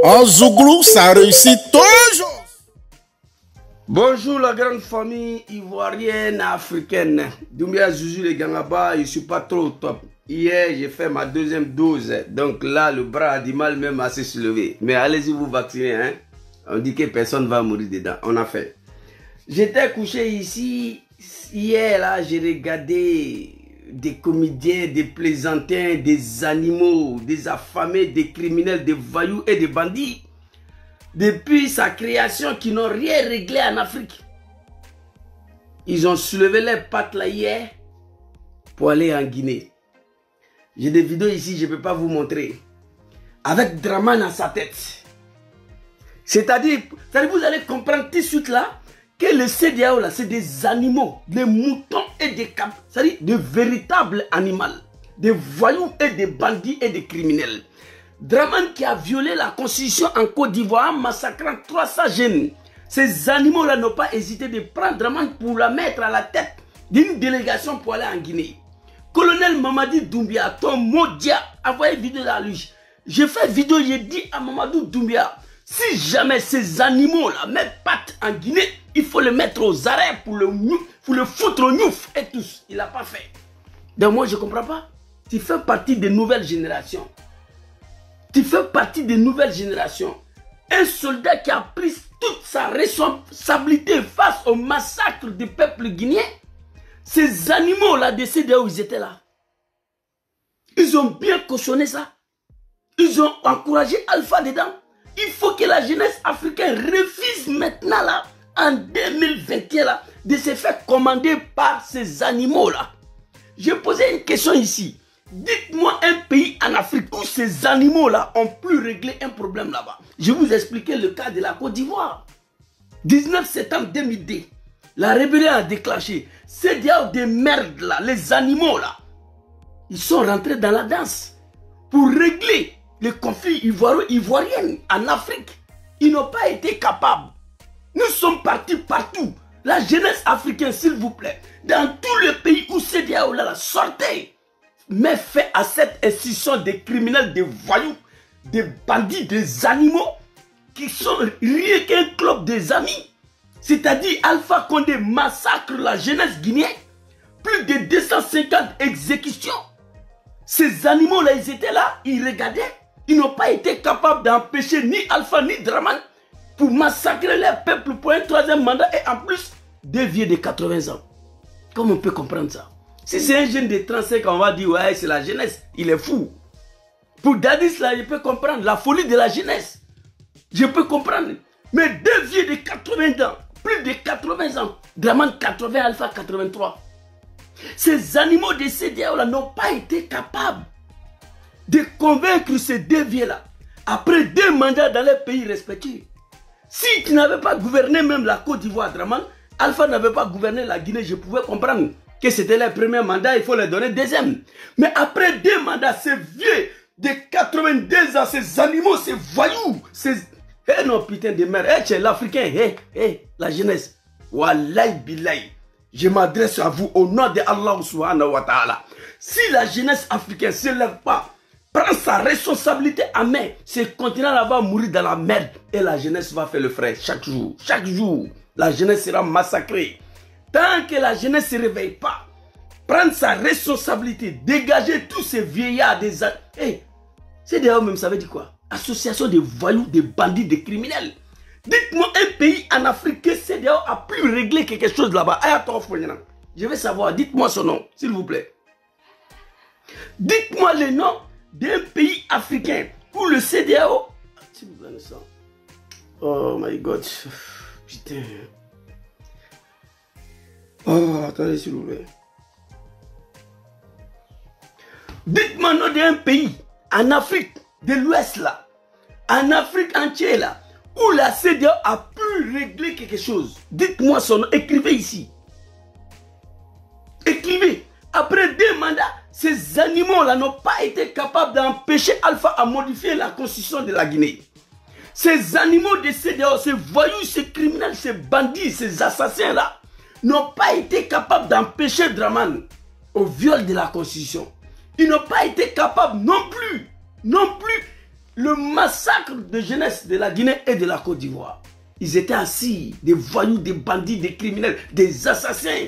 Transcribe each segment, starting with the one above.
En Zouglou, ça réussit toujours. Bonjour la grande famille ivoirienne africaine. Doumbia Zouzou les Gangaba, je suis pas trop au top. Hier, j'ai fait ma deuxième dose. Donc là, le bras a du mal même à se soulever. Mais allez-y vous vacciner. Hein? On dit que personne ne va mourir dedans. On a fait. J'étais couché ici. Hier, là, j'ai regardé des comédiens, des plaisantins, des animaux, des affamés, des criminels, des voyous et des bandits. Depuis sa création, qui n'ont rien réglé en Afrique. Ils ont soulevé les pattes là hier pour aller en Guinée. J'ai des vidéos ici, je ne peux pas vous montrer. Avec Dramane à sa tête. C'est-à-dire, vous allez comprendre tout de suite là que le CEDEAO là, c'est des animaux, des moutons et des capes. C'est-à-dire de véritables animaux. Des voyous et des bandits et des criminels. Dramane qui a violé la constitution en Côte d'Ivoire en massacrant 300 jeunes. Ces animaux-là n'ont pas hésité de prendre Dramane pour la mettre à la tête d'une délégation pour aller en Guinée. Colonel Mamadi Doumbia, ton Modia, envoyé vidéo à lui. J'ai fait vidéo, j'ai dit à Mamadou Doumbia, si jamais ces animaux-là mettent patte en Guinée, il faut le mettre aux arrêts pour le foutre au gnouf et tous. Il n'a pas fait. Donc moi, je ne comprends pas. Tu fais partie des nouvelles générations. Tu fais partie des nouvelles générations. Un soldat qui a pris toute sa responsabilité face au massacre du peuple guinéen. Ces animaux-là décédés où ils étaient là. Ils ont bien cautionné ça. Ils ont encouragé Alpha dedans. Il faut que la jeunesse africaine refuse maintenant là, en 2021 là, de se faire commander par ces animaux-là. J'ai posé une question ici. Dites-moi un pays en Afrique où ces animaux-là ont pu régler un problème là-bas. Je vais vous expliquer le cas de la Côte d'Ivoire. 19 septembre 2002, la rébellion a déclenché. C'est des merdes là, les animaux là. Ils sont rentrés dans la danse pour régler les conflits ivoiriens en Afrique. Ils n'ont pas été capables. Nous sommes partis partout. La jeunesse africaine, s'il vous plaît, dans tous les pays où CEDEAO là, sortez. Mais fait à cette institution des criminels, des voyous, des bandits, des animaux qui sont rien qu'un club des amis. C'est-à-dire Alpha Condé massacre la jeunesse guinéenne. Plus de 250 exécutions. Ces animaux-là, ils étaient là, ils regardaient. Ils n'ont pas été capables d'empêcher ni Alpha ni Dramane pour massacrer leur peuple pour un troisième mandat et en plus des vieux de 80 ans. Comment on peut comprendre ça? Si c'est un jeune de 35 ans, on va dire, ouais, c'est la jeunesse, il est fou. Pour Dadis, là, je peux comprendre la folie de la jeunesse. Je peux comprendre. Mais deux vieux de 80 ans, plus de 80 ans, Dramane 80, Alpha 83. Ces animaux de CEDEAO là n'ont pas été capables de convaincre ces deux vieux-là, après 2 mandats dans les pays respectifs. Si tu n'avais pas gouverné même la Côte d'Ivoire, Dramane, Alpha n'avait pas gouverné la Guinée, je pouvais comprendre que c'était leur premier mandat, il faut leur donner deuxième. Mais après 2 mandats, ces vieux de 82 ans, ces animaux, ces voyous, ces... Eh non, putain de merde, eh, c'est l'Africain, la jeunesse. Wallahi billahi, je m'adresse à vous au nom de Allah subhanahu wa ta'ala. Si la jeunesse africaine ne se lève pas, prend sa responsabilité en main, ce continent-là va mourir dans la merde et la jeunesse va faire le frais chaque jour. Chaque jour, la jeunesse sera massacrée. Tant que la jeunesse ne se réveille pas, prendre sa responsabilité, dégager tous ces vieillards des... c'est d'ailleurs même, ça veut dire quoi? Association de voyous, de bandits, de criminels. Dites-moi un pays en Afrique que CEDEAO a pu régler quelque chose là-bas. Je veux savoir, dites-moi son nom, s'il vous plaît. Dites-moi le nom d'un pays africain où le CEDEAO... S'il vous plaît, ça. Oh my God. Putain. Oh, attendez, s'il vous plaît. Dites-moi le nom d'un pays en Afrique de l'Ouest là, en Afrique entière là, où la CEDEAO a pu régler quelque chose. Dites-moi son nom, écrivez ici. Écrivez. Après 2 mandats, ces animaux-là n'ont pas été capables d'empêcher Alpha à modifier la constitution de la Guinée. Ces animaux de CEDEAO, ces voyous, ces criminels, ces bandits, ces assassins-là, n'ont pas été capables d'empêcher Dramane au viol de la constitution. Ils n'ont pas été capables non plus le massacre de jeunesse de la Guinée et de la Côte d'Ivoire. Ils étaient assis, des voyous, des bandits, des criminels, des assassins.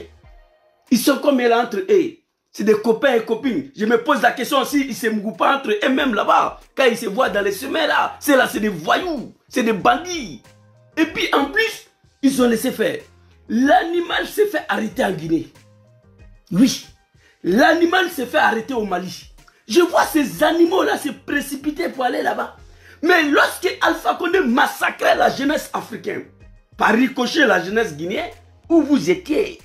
Ils sont comme là entre eux. C'est des copains et copines. Je me pose la question aussi, ils se mouillent pas entre eux-mêmes là-bas. Quand ils se voient dans les semaines là, c'est des voyous, c'est des bandits. Et puis en plus, ils ont laissé faire. L'animal s'est fait arrêter en Guinée. Oui, l'animal s'est fait arrêter au Mali. Je vois ces animaux-là se précipiter pour aller là-bas. Mais lorsque Alpha Condé massacrait la jeunesse africaine, par ricochet la jeunesse guinéenne, où vous étiez,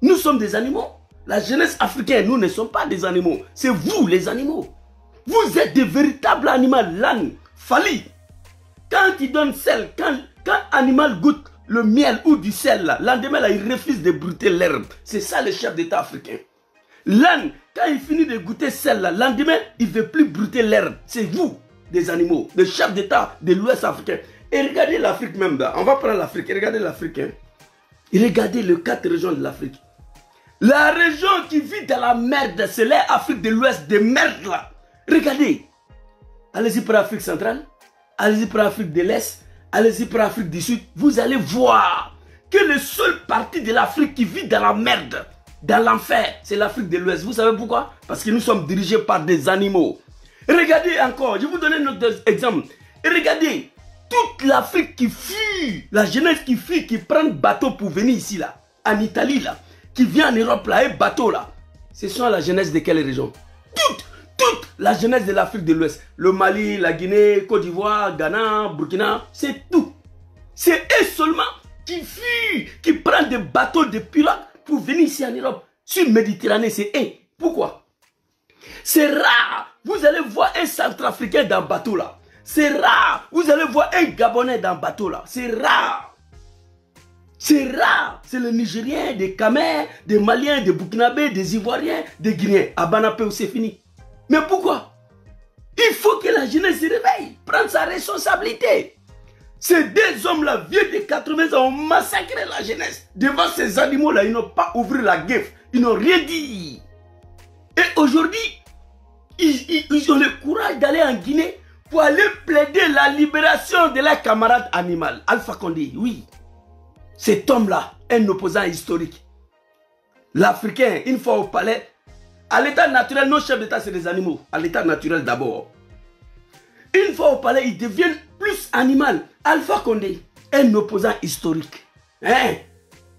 nous sommes des animaux. La jeunesse africaine, nous ne sommes pas des animaux. C'est vous les animaux. Vous êtes des véritables animaux. L'âne, Fali, quand il donne sel, quand animal goûte le miel ou du sel, l'endemain, il refuse de brouter l'herbe. C'est ça le chef d'État africain. L'âne, quand il finit de goûter sel, l'endemain, il ne veut plus brouter l'herbe. C'est vous, des animaux, le chef d'État de l'Ouest africain. Et regardez l'Afrique même là. On va prendre l'Afrique. Regardez l'Afrique. Hein. Regardez les 4 régions de l'Afrique. La région qui vit dans la merde, c'est l'Afrique de l'Ouest, de merde là. Regardez. Allez-y pour l'Afrique centrale. Allez-y pour l'Afrique de l'Est. Allez-y pour l'Afrique du Sud. Vous allez voir que le seul parti de l'Afrique qui vit dans la merde, dans l'enfer, c'est l'Afrique de l'Ouest. Vous savez pourquoi? Parce que nous sommes dirigés par des animaux. Regardez encore, je vais vous donner un autre exemple. Et regardez, toute l'Afrique qui fuit, la jeunesse qui fuit, qui prend bateau pour venir ici là, en Italie là, qui vient en Europe là, et bateau là, ce sont la jeunesse de quelle région? Toute la jeunesse de l'Afrique de l'Ouest. Le Mali, la Guinée, Côte d'Ivoire, Ghana, Burkina, c'est tout. C'est eux seulement qui fuient, qui prennent des bateaux de pirates pour venir ici en Europe. Sur la Méditerranée, c'est eux. Pourquoi? C'est rare. Vous allez voir un Centrafricain dans le bateau là. C'est rare. Vous allez voir un Gabonais dans le bateau là. C'est rare. C'est rare. C'est les Nigériens, des Camers, des Maliens, des Burkinabés, des Ivoiriens, des Guinéens. À Banapé où c'est fini. Mais pourquoi? Il faut que la jeunesse se réveille, prendre sa responsabilité. Ces deux hommes-là, vieux de 80 ans, ont massacré la jeunesse. Devant ces animaux-là, ils n'ont pas ouvert la gueule. Ils n'ont rien dit. Et aujourd'hui, ils ont le courage d'aller en Guinée pour aller plaider la libération de leur camarade animal. Alpha Condé, oui. Cet homme-là, un opposant historique. L'Africain, une fois au palais, à l'état naturel, nos chefs d'État, c'est des animaux. À l'état naturel d'abord. Une fois au palais, ils deviennent plus animal. Alpha Condé, un opposant historique. Hein,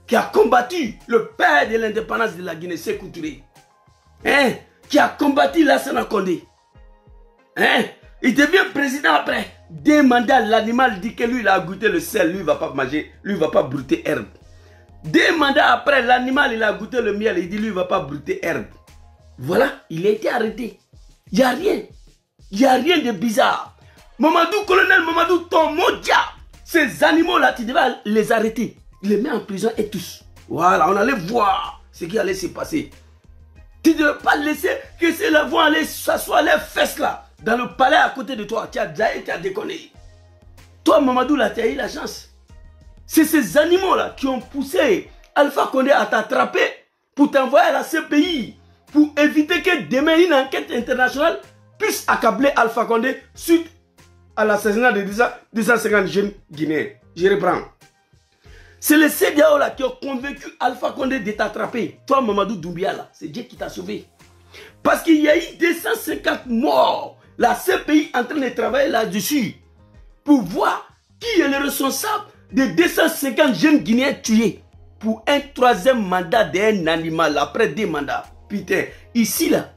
qui a combattu le père de l'indépendance de la Guinée, Sékou Touré. Hein, qui a combattu Lassana Condé. Hein, il devient président après. 2 mandats, l'animal dit que lui, il a goûté le sel, lui, il ne va pas manger, lui, il ne va pas brouter herbe. 2 mandats après, l'animal, il a goûté le miel, il dit, lui, il ne va pas brouter herbe. Voilà, il a été arrêté. Il n'y a rien. Il n'y a rien de bizarre. Mamadou, colonel Mamadou Tomodia, ces animaux-là, tu devais les arrêter. Les mettre en prison et tous. Voilà, on allait voir ce qui allait se passer. Tu ne devais pas laisser que ces là vont aller s'asseoir les fesses là, dans le palais à côté de toi. Tu as déjà été déconné. Toi, Mamadou, là, tu as eu la chance. C'est ces animaux-là qui ont poussé Alpha Condé à t'attraper pour t'envoyer à la CPI. Pour éviter que demain une enquête internationale puisse accabler Alpha Condé suite à l'assassinat de 250 jeunes Guinéens. Je reprends. C'est les CEDEAO là qui ont convaincu Alpha Condé de t'attraper. Toi, Mamadou Doumbia, là, c'est Dieu qui t'a sauvé. Parce qu'il y a eu 250 morts. La CPI est en train de travailler là-dessus pour voir qui est le responsable de 250 jeunes Guinéens tués pour un 3e mandat d'un animal après 2 mandats. Putain, ici là,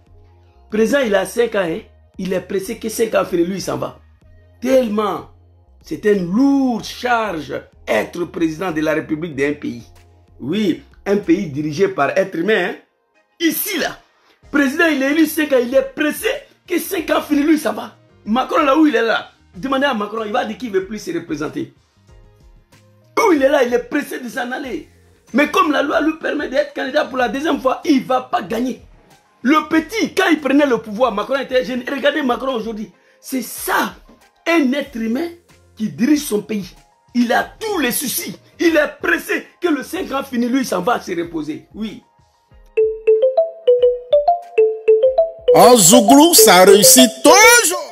présent il a 5 ans, hein, il est pressé que 5 ans fini, lui il s'en va. Tellement, c'est une lourde charge être président de la République d'un pays. Oui, un pays dirigé par être humain. Hein. Ici là, président il est élu 5 ans, il est pressé que 5 ans fini, lui il s'en va. Macron là où il est là, demandez à Macron, il va dire qu'il ne veut plus se représenter. Où il est là, il est pressé de s'en aller. Mais comme la loi lui permet d'être candidat pour la 2e fois, il ne va pas gagner. Le petit, quand il prenait le pouvoir, Macron était jeune. Regardez Macron aujourd'hui. C'est ça, un être humain qui dirige son pays. Il a tous les soucis. Il est pressé que le 5 ans fini, lui, il s'en va se reposer. Oui. En Zouglou, ça réussit toujours.